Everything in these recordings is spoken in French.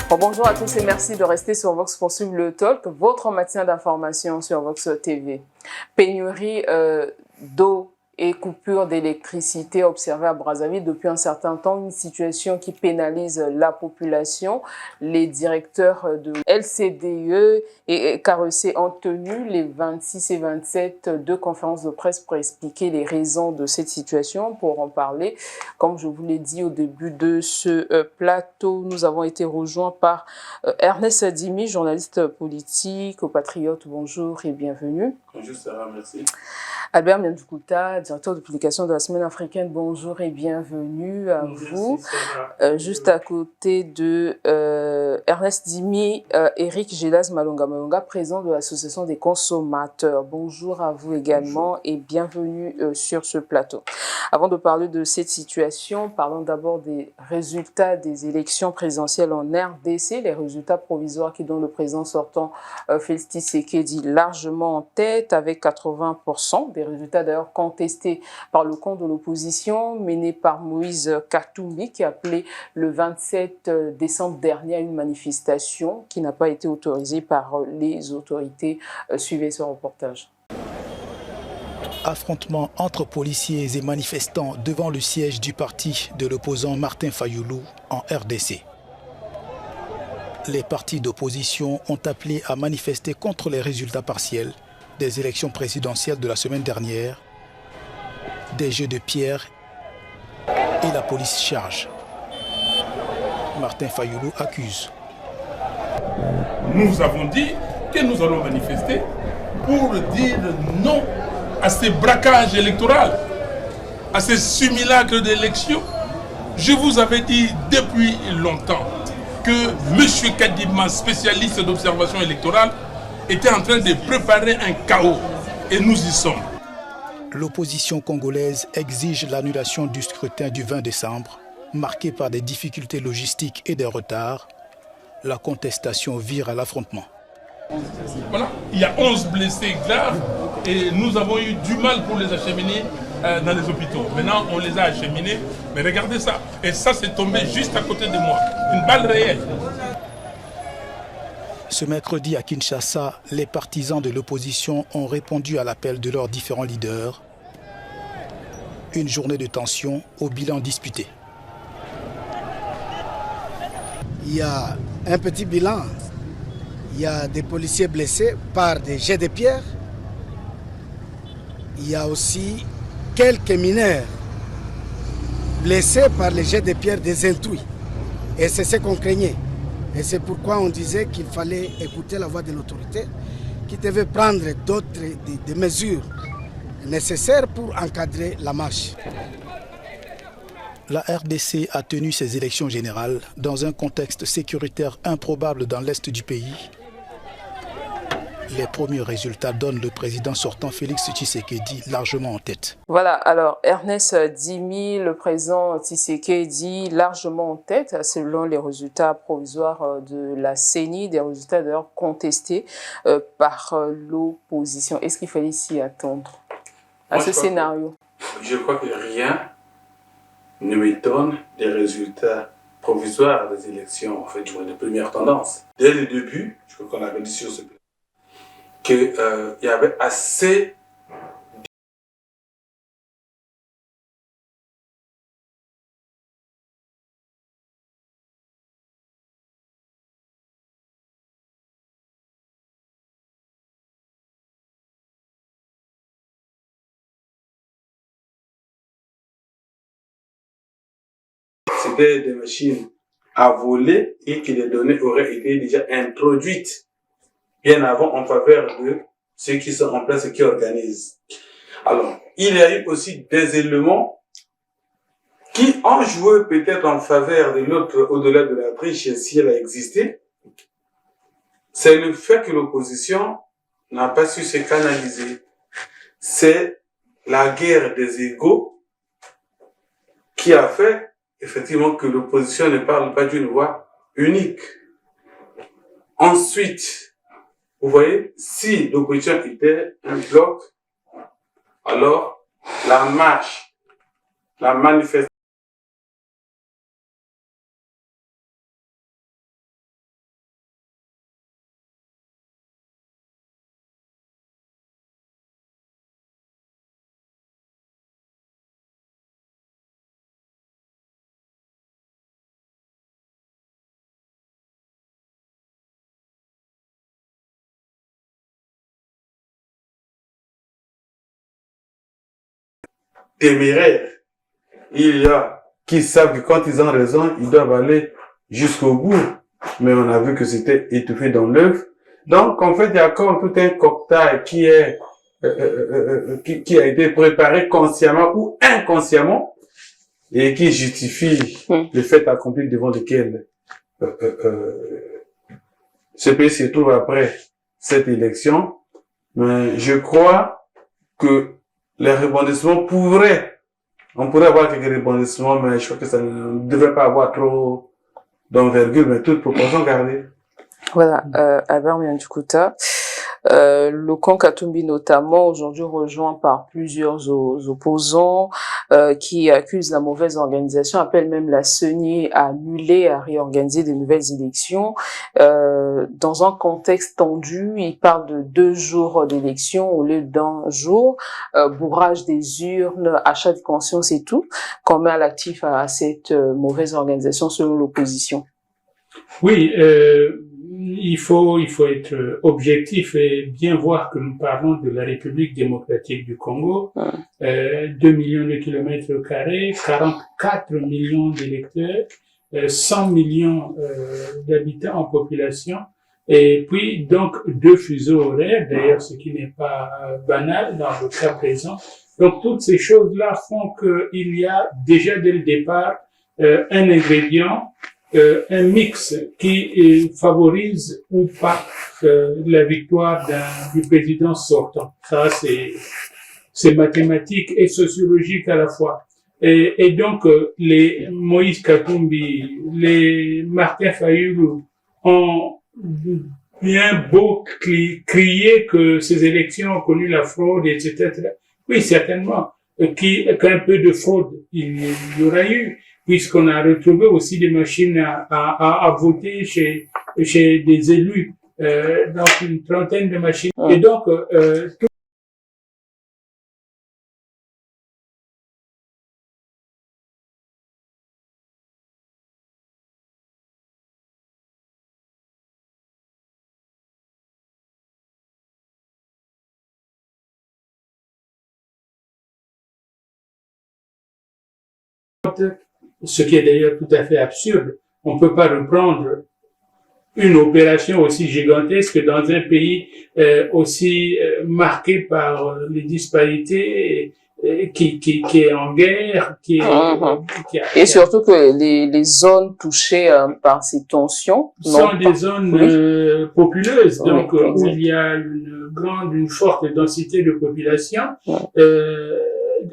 Bon, bonjour à tous et merci de rester sur Vox pour suivre le talk, votre matin d'information sur Vox TV. Pénurie d'eau et coupure d'électricité observée à Brazzaville depuis un certain temps, une situation qui pénalise la population. Les directeurs de LCDE et KRC ont tenu les 26 et 27 deux conférences de presse pour expliquer les raisons de cette situation. Pour en parler, comme je vous l'ai dit au début de ce plateau, nous avons été rejoints par Ernest Dimi, journaliste politique au Patriote. Bonjour et bienvenue. Bonjour Sarah, merci. Albert Miandjoukouta, directeur de publication de la Semaine africaine, bonjour et bienvenue à vous. Juste à côté de Ernest Dimi, Eric Gélas Malonga, président de l'Association des consommateurs. Bonjour à vous également. Bonjour. Et bienvenue sur ce plateau. Avant de parler de cette situation, parlons d'abord des résultats des élections présidentielles en RDC, les résultats provisoires qui donnent le président sortant Félix Tshisekedi largement en tête avec 80%, des résultats d'ailleurs contestés par le camp de l'opposition mené par Moïse Katumbi qui a appelé le 27 décembre dernier à une manifestation qui n'a pas été autorisée par les autorités. Suivez ce reportage. Affrontement entre policiers et manifestants devant le siège du parti de l'opposant Martin Fayoulou en RDC. Les partis d'opposition ont appelé à manifester contre les résultats partiels des élections présidentielles de la semaine dernière, des jeux de pierre et la police charge. Martin Fayoulou accuse. Nous avons dit que nous allons manifester pour dire non à ces braquages électoraux, à ces simulacres d'élections. Je vous avais dit depuis longtemps que M. Kadima, spécialiste d'observation électorale, était en train de préparer un chaos. Et nous y sommes. L'opposition congolaise exige l'annulation du scrutin du 20 décembre, marqué par des difficultés logistiques et des retards. La contestation vire à l'affrontement. Voilà, il y a 11 blessés graves et nous avons eu du mal pour les acheminer dans les hôpitaux. Maintenant, on les a acheminés, mais regardez ça. Et ça, c'est tombé juste à côté de moi. Une balle réelle. Ce mercredi à Kinshasa, les partisans de l'opposition ont répondu à l'appel de leurs différents leaders. Une journée de tension au bilan disputé. Il y a un petit bilan. Il y a des policiers blessés par des jets de pierre. Il y a aussi quelques mineurs blessés par les jets de pierre des intrus. Et c'est ce qu'on craignait. Et c'est pourquoi on disait qu'il fallait écouter la voix de l'autorité qui devait prendre des mesures nécessaires pour encadrer la marche. La RDC a tenu ses élections générales dans un contexte sécuritaire improbable dans l'est du pays. Les premiers résultats donnent le président sortant Félix Tshisekedi largement en tête. Voilà, alors Ernest Dimi, le président Tshisekedi largement en tête selon les résultats provisoires de la CENI, des résultats d'ailleurs contestés par l'opposition. Est-ce qu'il fallait s'y attendre à ce scénario? Je crois que rien ne m'étonne des résultats provisoires des élections, en fait, de première tendance. Dès le début, je crois qu'on avait dit sur ce plan, qu'il y avait assez c'était des machines à voler et que les données auraient été déjà introduites bien avant en faveur de ceux qui sont en place et qui organisent. Alors, il y a eu aussi des éléments qui ont joué peut-être en faveur de l'autre au-delà de la triche si elle a existé. C'est le fait que l'opposition n'a pas su se canaliser. C'est la guerre des égos qui a fait effectivement que l'opposition ne parle pas d'une voix unique. Ensuite, vous voyez, si l'opposition était un bloc, alors la marche, la manifestation téméraires. Il y a qui savent que quand ils ont raison, ils doivent aller jusqu'au bout. Mais on a vu que c'était étouffé dans l'œuf. Donc, en fait, il y a comme tout un cocktail qui est qui a été préparé consciemment ou inconsciemment et qui justifie le fait accompli devant lequel ce pays se trouve après cette élection. Mais je crois que les rebondissements on pourrait avoir quelques rebondissements, mais je crois que ça ne devrait pas avoir trop d'envergure, mais toute proportion gardée. Voilà, Albert Miandukuta. Le camp Katumbi notamment, aujourd'hui rejoint par plusieurs opposants qui accusent la mauvaise organisation, appellent même la CENI à annuler, à réorganiser de nouvelles élections. Dans un contexte tendu, ils parlent de 2 jours d'élections au lieu d'1 jour, bourrage des urnes, achat de conscience et tout. Qu'on met à l'actif à cette mauvaise organisation selon l'opposition. Oui, il faut être objectif et bien voir que nous parlons de la République démocratique du Congo, 2 millions de kilomètres carrés, 44 millions d'électeurs, 100 millions d'habitants en population, et puis donc 2 fuseaux horaires, d'ailleurs ce qui n'est pas banal dans le cas présent. Donc toutes ces choses-là font qu'il y a déjà dès le départ un ingrédient, un mix qui favorise ou pas la victoire du président sortant. Ça, c'est mathématique et sociologique à la fois. Et donc, les Moïse Katumbi, les Martin Fayulu ont bien beau crier que ces élections ont connu la fraude, etc. Oui, certainement, qu'un peu de fraude, il y aura eu, puisqu'on a retrouvé aussi des machines à voter chez des élus, donc une trentaine de machines. Et donc, tout ce qui est d'ailleurs tout à fait absurde. On ne peut pas reprendre une opération aussi gigantesque dans un pays aussi marqué par les disparités, qui est en guerre, et surtout que les zones touchées par ces tensions sont des zones populeuses, donc où il y a une forte densité de population.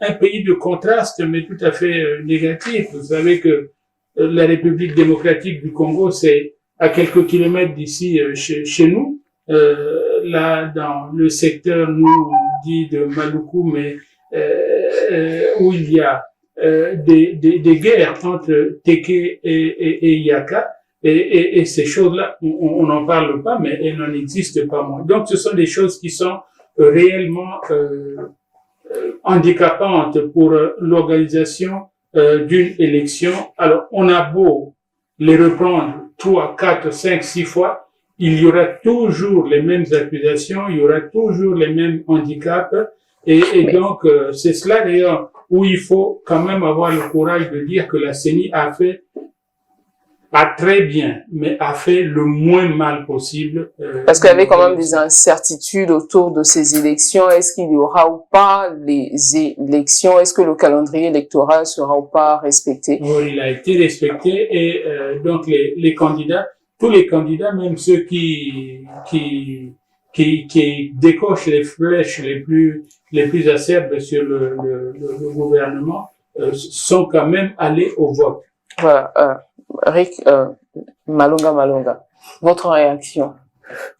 Un pays de contraste, mais tout à fait négatif. Vous savez que la République démocratique du Congo, c'est à quelques kilomètres d'ici, chez nous. Là, dans le secteur, nous, on dit de Maluku, mais où il y a des guerres entre Teke et Yaka. Et ces choses-là, on n'en parle pas, mais elles n'en existent pas moins. Donc, ce sont des choses qui sont réellement handicapante pour l'organisation d'une élection. Alors, on a beau les reprendre 3, 4, 5, 6 fois, il y aura toujours les mêmes accusations, il y aura toujours les mêmes handicaps, et donc c'est cela d'ailleurs où il faut quand même avoir le courage de dire que la CENI a très bien, mais a fait le moins mal possible. Parce qu'il y avait quand même des incertitudes autour de ces élections. Est-ce qu'il y aura ou pas les élections? Est-ce que le calendrier électoral sera ou pas respecté? Oui, il a été respecté, et donc les candidats, tous les candidats, même ceux qui décochent les flèches les plus acerbes sur le gouvernement, sont quand même allés au vote. Voilà. Rick, Malonga, votre réaction?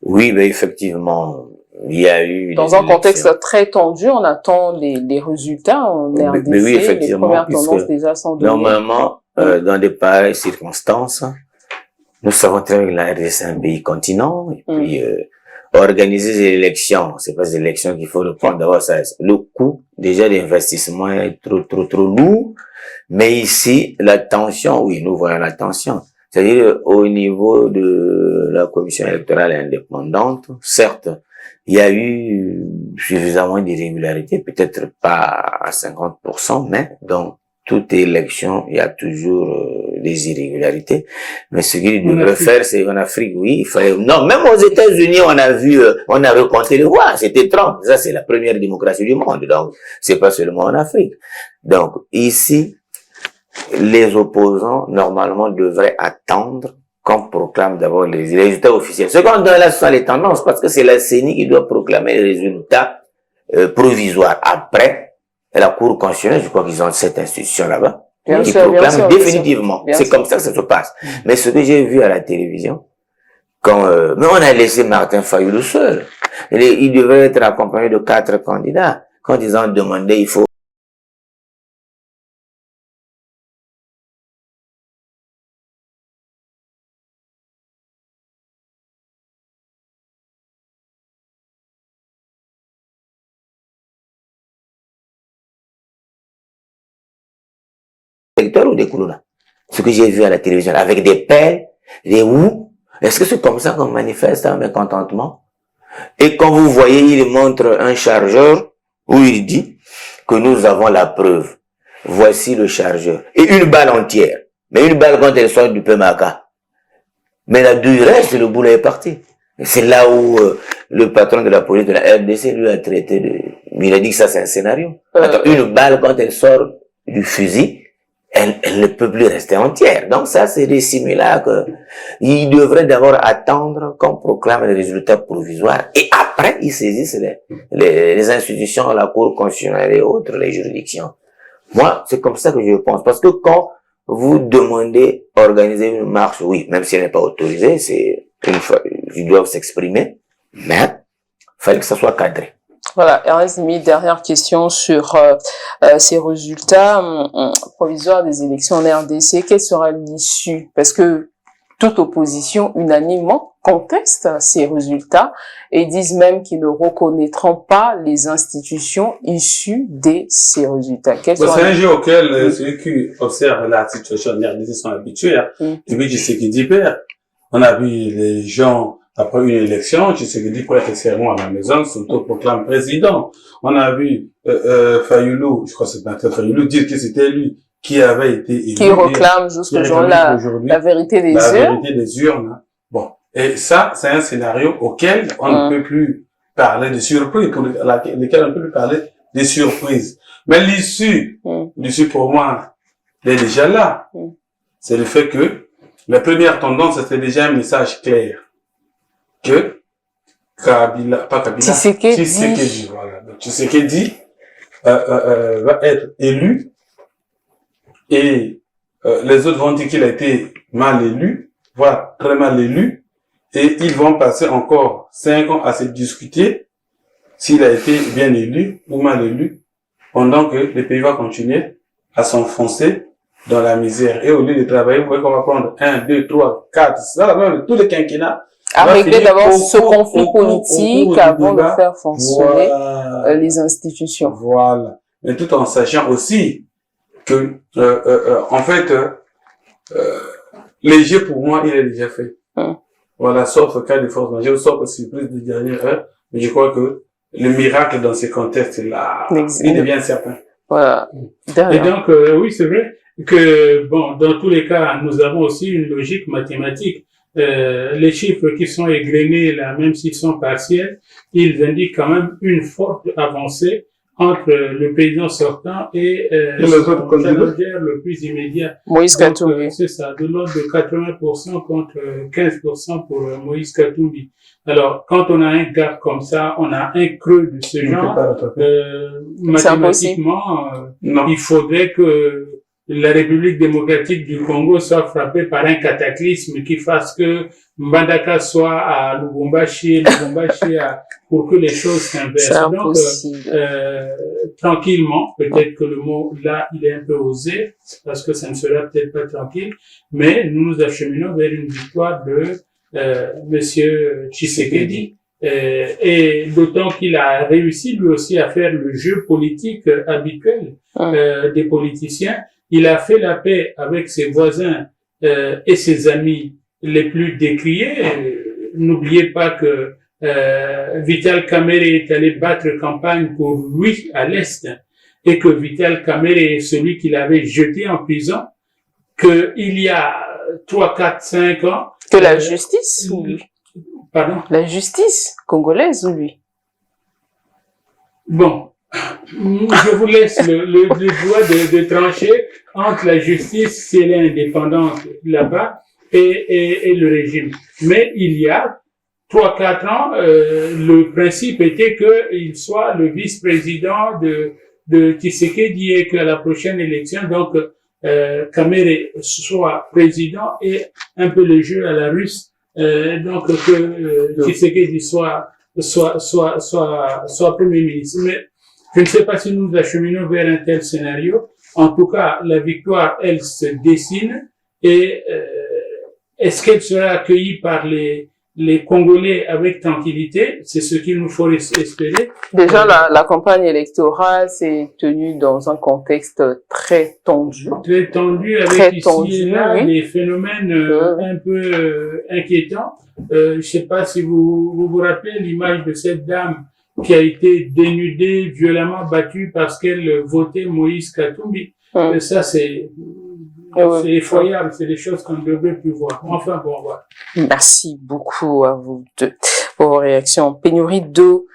Oui, ben effectivement, il y a eu dans un contexte très tendu, on attend les résultats en RDC, mais oui, effectivement, les premières tendances déjà sont données. Normalement, dans des pareilles circonstances, nous savons très bien que la RDC est un pays continent, et puis organiser des élections, c'est pas des élections qu'il faut reprendre d'abord. Le coût déjà d'investissement est trop lourd. Mais ici, la tension, oui, nous voyons la tension. C'est-à-dire, au niveau de la commission électorale indépendante, certes, il y a eu suffisamment d'irrégularités, peut-être pas à 50%, mais dans toute élection, il y a toujours des irrégularités. Mais ce qu'il devrait faire, c'est en Afrique, oui, il fallait... Non, même aux États-Unis, on a vu, on a recompté les voix. C'était Trump. Ça, c'est la première démocratie du monde. Donc, c'est pas seulement en Afrique. Donc, ici, les opposants, normalement, devraient attendre qu'on proclame d'abord les résultats officiels. Ce qu'on donne là, ce sont les tendances, parce que c'est la CENI qui doit proclamer les résultats provisoires. Après, la Cour constitutionnelle, je crois qu'ils ont cette institution là-bas, qui proclame définitivement. C'est comme ça que ça se passe. Mais ce que j'ai vu à la télévision, quand mais on a laissé Martin Fayulu seul. Il devait être accompagné de 4 candidats. Quand ils ont demandé, il faut ou des Koulouna. Ce que j'ai vu à la télévision, avec des pelles, des houes. Est-ce que c'est comme ça qu'on manifeste un mécontentement? Et quand vous voyez, il montre un chargeur où il dit que nous avons la preuve. Voici le chargeur. Et une balle entière. Mais une balle quand elle sort du Pemaka. Mais la du reste, le boulot est parti. C'est là où le patron de la police de la RDC lui a traité de... Il a dit que ça c'est un scénario. Attends, une balle quand elle sort du fusil, elle ne peut plus rester entière. Donc ça, c'est des simulacres. Il devrait d'abord attendre qu'on proclame les résultats provisoires et après, ils saisissent les institutions, la Cour constitutionnelle et autres, les juridictions. Moi, c'est comme ça que je pense. Parce que quand vous demandez organiser une marche, oui, même si elle n'est pas autorisée, c'est une fois, ils doivent s'exprimer, mais il fallait que ça soit cadré. Voilà, Ernest Dimi, dernière question sur ces résultats provisoires des élections en RDC. Quelle sera l'issue? Parce que toute opposition unanimement conteste ces résultats et disent même qu'ils ne reconnaîtront pas les institutions issues de ces résultats. C'est un jeu auquel ceux qui observent la situation en RDC sont habitués. Depuis Tshisekedi perd, on a vu les gens... Après une élection, Tshisekedi prête serment à la maison, s'auto-proclame président. On a vu Fayulu, je crois que c'est Martin Fayulu, dire que c'était lui qui avait été élu. Qui réclame jusqu'au jour la vérité des urnes. La vérité des urnes. Bon. Et ça, c'est un scénario auquel on ne peut plus parler de surprise, pour lequel on ne peut plus parler des surprises. Mais l'issue pour moi, elle est déjà là. C'est le fait que la première tendance, c'était déjà un message clair. Que Tshisekedi, voilà. Donc, Tshisekedi va être élu et les autres vont dire qu'il a été mal élu, voire très mal élu, et ils vont passer encore 5 ans à se discuter s'il a été bien élu ou mal élu, pendant que le pays va continuer à s'enfoncer dans la misère. Et au lieu de travailler, vous voyez qu'on va prendre 1, 2, 3, 4, ça, même tous les quinquennats, à régler d'abord ce conflit politique avant de faire fonctionner les institutions. Voilà. Mais tout en sachant aussi que, en fait, le jeu pour moi, il est déjà fait. Voilà, sauf cas de force majeure, sauf surprise de dernière heure. Mais je crois que le miracle dans ces contextes-là, il devient certain. Voilà. Et donc, oui, c'est vrai que, bon, dans tous les cas, nous avons aussi une logique mathématique. Les chiffres qui sont égrenés là, même s'ils sont partiels, ils indiquent quand même une forte avancée entre le président sortant et son challenger le plus immédiat. Moïse Katumbi. C'est ça, de l'ordre de 80% contre 15% pour Moïse Katumbi. Alors, quand on a un gap comme ça, on a un creux de ce genre, mathématiquement, il faudrait que la République démocratique du Congo soit frappée par un cataclysme qui fasse que Mbandaka soit à Lubumbashi, pour que les choses s'inversent. Donc, tranquillement, peut-être que le mot là, il est un peu osé, parce que ça ne sera peut-être pas tranquille, mais nous nous acheminons vers une victoire de Monsieur Tshisekedi. Et d'autant qu'il a réussi lui aussi à faire le jeu politique habituel des politiciens. Il a fait la paix avec ses voisins et ses amis les plus décriés. N'oubliez pas que Vital Kamerhe est allé battre campagne pour lui à l'Est, et que Vital Kamerhe est celui qui l'avait jeté en prison, qu'il y a 3, 4, 5 ans... Que la justice ou lui? Pardon? La justice congolaise ou lui? Bon, je vous laisse le droit de trancher entre la justice, si elle est indépendante là-bas, et le régime. Mais il y a 3-4 ans, le principe était qu'il soit le vice-président de Tshisekedi et qu'à la prochaine élection, donc, Kamerhe soit président et un peu le jeu à la russe, donc que Tshisekedi soit premier ministre. Mais je ne sais pas si nous acheminons vers un tel scénario. En tout cas, la victoire, elle se dessine et est-ce qu'elle sera accueillie par les Congolais avec tranquillité? C'est ce qu'il nous faut espérer. Déjà, la campagne électorale s'est tenue dans un contexte très tendu. Très tendu, avec très ici tendu, et là oui. des phénomènes un peu inquiétants. Je sais pas si vous rappelez l'image de cette dame qui a été dénudée, violemment battue parce qu'elle votait Moïse Katumbi. Ça, c'est effroyable, c'est des choses qu'on ne devrait plus voir. Enfin, bon, voilà. Merci beaucoup à vous deux pour vos réactions. Pénurie d'eau